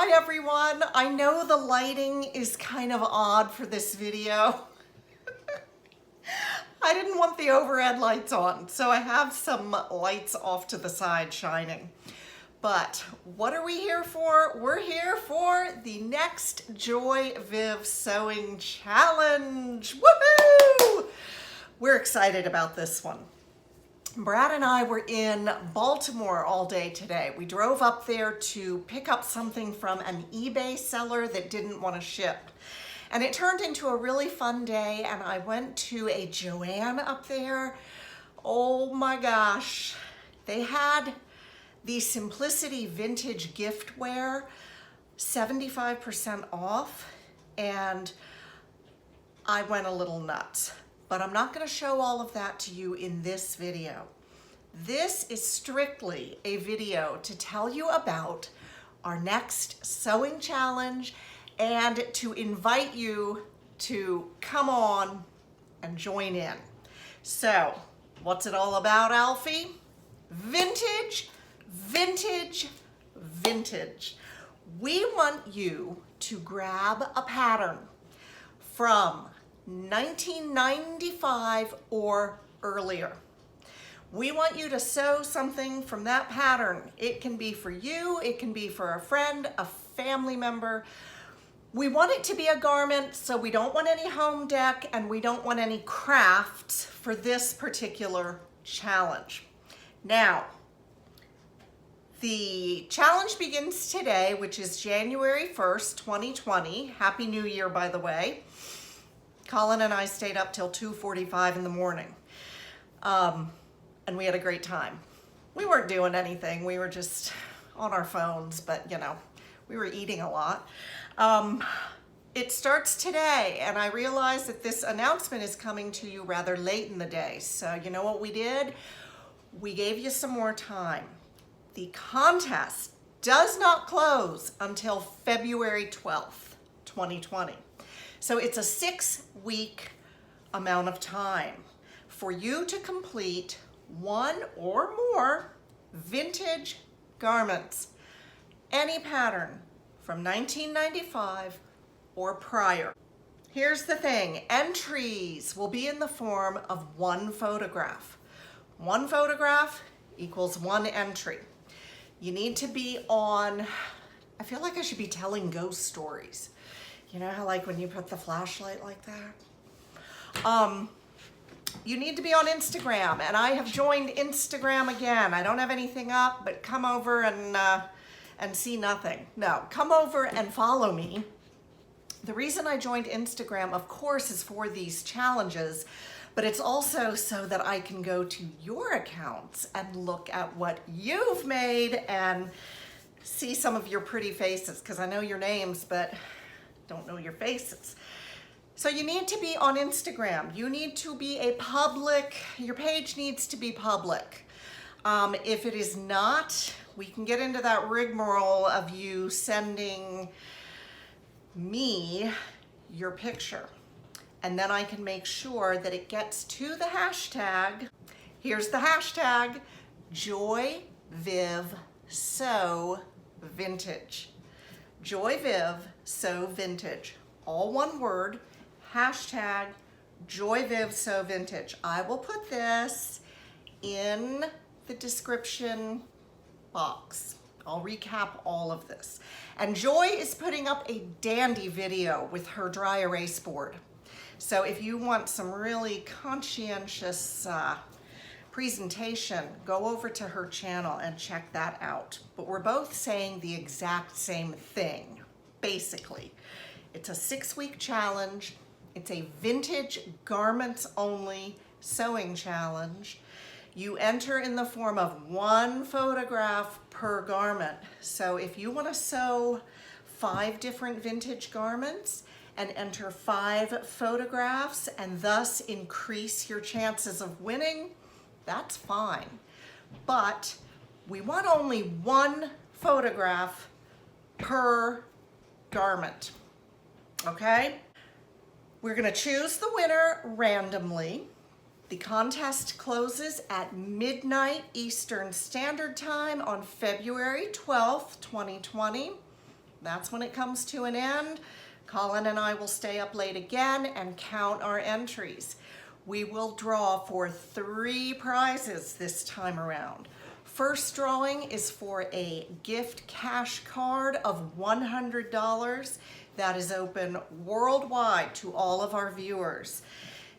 Hi everyone. I know the lighting is kind of odd for this video. I didn't want the overhead lights on, so I have some lights off to the side shining. But what are we here for? We're here for the next Joy Viv Sewing Challenge. Woohoo! We're excited about this one. Brad and I were in Baltimore all day today. We drove up there to pick up something from an eBay seller that didn't want to ship. And it turned into a really fun day, and I went to a Joann up there. Oh my gosh. They had the Simplicity Vintage Giftware 75% off, and I went a little nuts. But I'm not going to show all of that to you in this video. This is strictly a video to tell you about our next sewing challenge and to invite you to come on and join in. So, what's it all about, Alfie? Vintage, vintage, vintage. We want you to grab a pattern from 1995 or earlier. We want you to sew something from that pattern. It can be for you, it can be for a friend, a family member. We want it to be a garment, so we don't want any home dec and we don't want any crafts for this particular challenge. Now, the challenge begins today, which is January 1st, 2020. Happy New Year, by the way. Colin and I stayed up till 2:45 in the morning, and we had a great time. We weren't doing anything. We were just on our phones, but you know, we were eating a lot. It starts today, and I realize that this announcement is coming to you rather late in the day. So you know what we did? We gave you some more time. The contest does not close until February 12th, 2020. So it's a 6-week amount of time for you to complete one or more vintage garments, any pattern from 1995 or prior. Here's the thing, entries will be in the form of one photograph. One photograph equals one entry. You need to be on, I feel like I should be telling ghost stories. You know how like when you put the flashlight like that? You need to be on Instagram, and I have joined Instagram again. I don't have anything up, but come over and see nothing. No, come over and follow me. The reason I joined Instagram, of course, is for these challenges, but it's also so that I can go to your accounts and look at what you've made and see some of your pretty faces, because I know your names, but don't know your faces. So you need to be on Instagram. You need to be a public, your page needs to be public. If it is not, we can get into that rigmarole of you sending me your picture. And then I can make sure that it gets to the hashtag. Here's the hashtag, JoyVivSewVintage. JoyViv Sew Vintage, all one word, hashtag JoyVivSewVintage. I will put this in the description box. I'll recap all of this. And Joy is putting up a dandy video with her dry erase board. So if you want some really conscientious presentation, go over to her channel and check that out. But we're both saying the exact same thing, basically. It's a 6-week challenge. It's a vintage garments only sewing challenge. You enter in the form of one photograph per garment. So if you want to sew 5 different vintage garments and enter 5 photographs and thus increase your chances of winning, that's fine. But we want only one photograph per garment, okay? We're gonna choose the winner randomly. The contest closes at midnight Eastern Standard Time on February 12th, 2020. That's when it comes to an end. Colin and I will stay up late again and count our entries. We will draw for 3 prizes this time around. First drawing is for a gift cash card of $100 that is open worldwide to all of our viewers.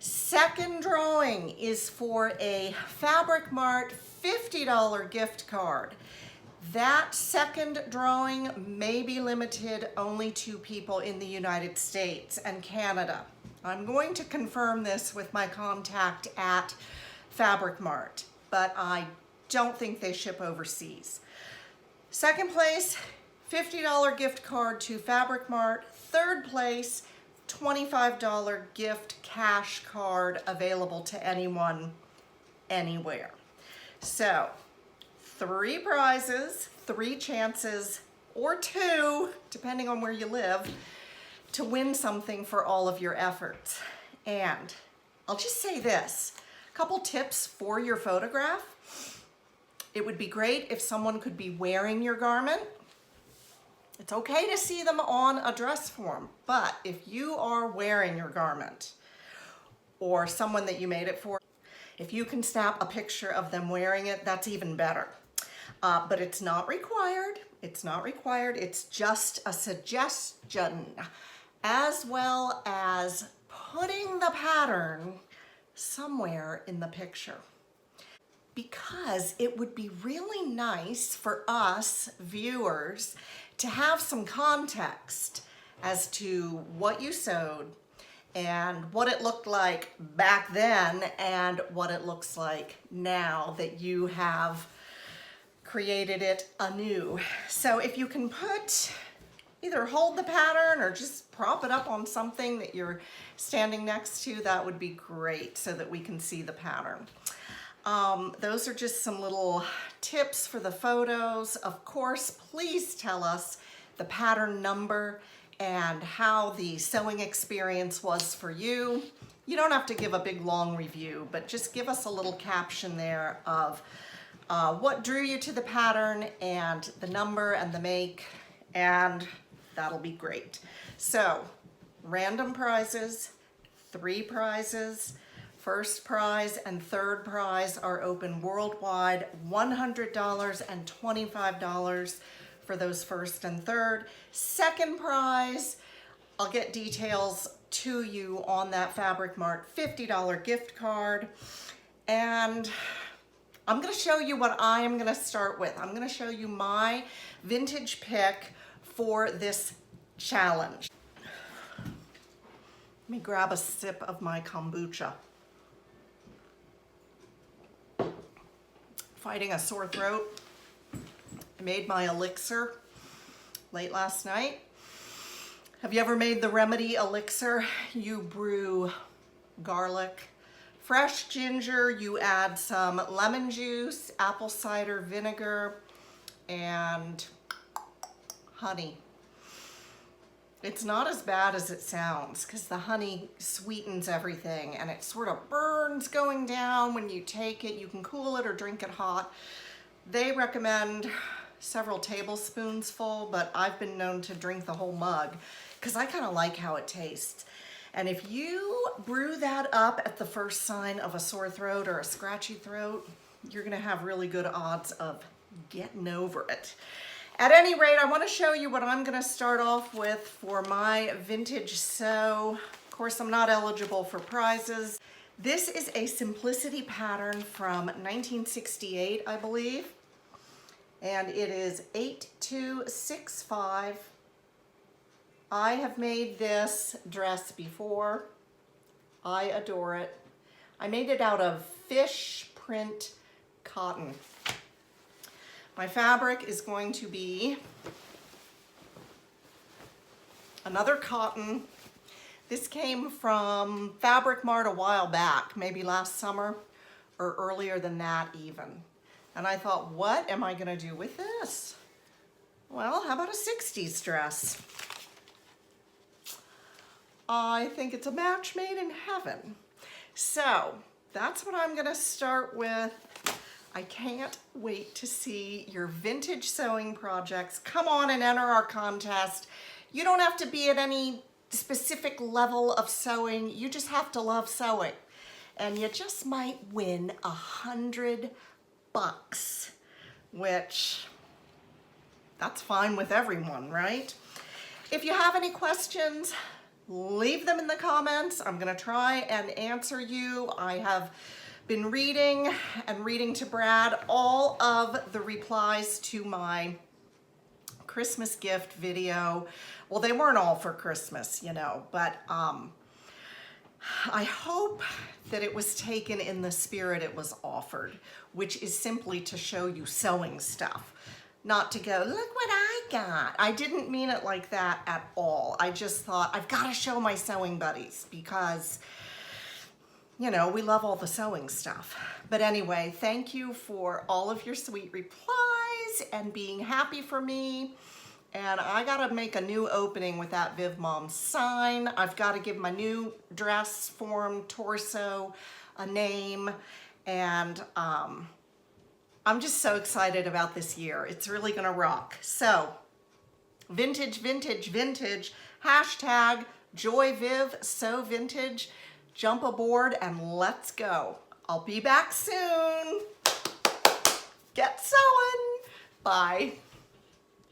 Second drawing is for a Fabric Mart $50 gift card. That second drawing may be limited only to people in the United States and Canada. I'm going to confirm this with my contact at Fabric Mart, but I don't think they ship overseas. Second place, $50 gift card to Fabric Mart. Third place, $25 gift cash card available to anyone, anywhere. So, 3 prizes, 3 chances, or 2, depending on where you live, to win something for all of your efforts. And I'll just say this, a couple tips for your photograph. It would be great if someone could be wearing your garment. It's okay to see them on a dress form, but if you are wearing your garment or someone that you made it for, if you can snap a picture of them wearing it, that's even better. But it's not required. It's not required. It's just a suggestion, as well as putting the pattern somewhere in the picture. Because it would be really nice for us viewers to have some context as to what you sewed and what it looked like back then and what it looks like now that you have created it anew. So if you can either hold the pattern or just prop it up on something that you're standing next to, that would be great so that we can see the pattern. Those are just some little tips for the photos. Of course, please tell us the pattern number and how the sewing experience was for you. You don't have to give a big long review, but just give us a little caption there of what drew you to the pattern and the number and the make, and that'll be great. So, random prizes, 3 prizes. First prize and third prize are open worldwide, $100 and $25 for those first and third. Second prize, I'll get details to you on that Fabric Mart $50 gift card. And I'm gonna show you what I am gonna start with. I'm gonna show you my vintage pick for this challenge. Let me grab a sip of my kombucha. Fighting a sore throat. I made my Elixir late last night. Have you ever made the remedy Elixir? You brew garlic, fresh ginger, you add some lemon juice, apple cider vinegar, and honey. It's not as bad as it sounds because the honey sweetens everything and it sort of burns going down when you take it. You can cool it or drink it hot. They recommend several tablespoons full, but I've been known to drink the whole mug because I kind of like how it tastes. And if you brew that up at the first sign of a sore throat or a scratchy throat, you're gonna have really good odds of getting over it. At any rate, I want to show you what I'm going to start off with for my vintage sew. Of course, I'm not eligible for prizes. This is a Simplicity pattern from 1968, I believe. And it is 8265. I have made this dress before. I adore it. I made it out of fish print cotton. My fabric is going to be another cotton. This came from Fabric Mart a while back, maybe last summer or earlier than that even. And I thought, what am I gonna do with this? Well, how about a 60s dress? I think it's a match made in heaven. So that's what I'm gonna start with. I can't wait to see your vintage sewing projects. Come on and enter our contest. You don't have to be at any specific level of sewing. You just have to love sewing. And you just might win $100, which that's fine with everyone, right? If you have any questions, leave them in the comments. I'm gonna try and answer you. I have been reading to Brad all of the replies to my Christmas gift video. Well, they weren't all for Christmas, you know, but I hope that it was taken in the spirit it was offered, which is simply to show you sewing stuff. Not to go, look what I got. I didn't mean it like that at all. I just thought, I've got to show my sewing buddies because, you know, we love all the sewing stuff. But anyway, thank you for all of your sweet replies and being happy for me. And I gotta make a new opening with that Viv Mom sign. I've got to give my new dress form, torso, a name. And I'm just so excited about this year. It's really gonna rock. So, vintage, vintage, vintage, hashtag JoyViv, sew vintage. Jump aboard and let's go. I'll be back soon. Get sewing. Bye.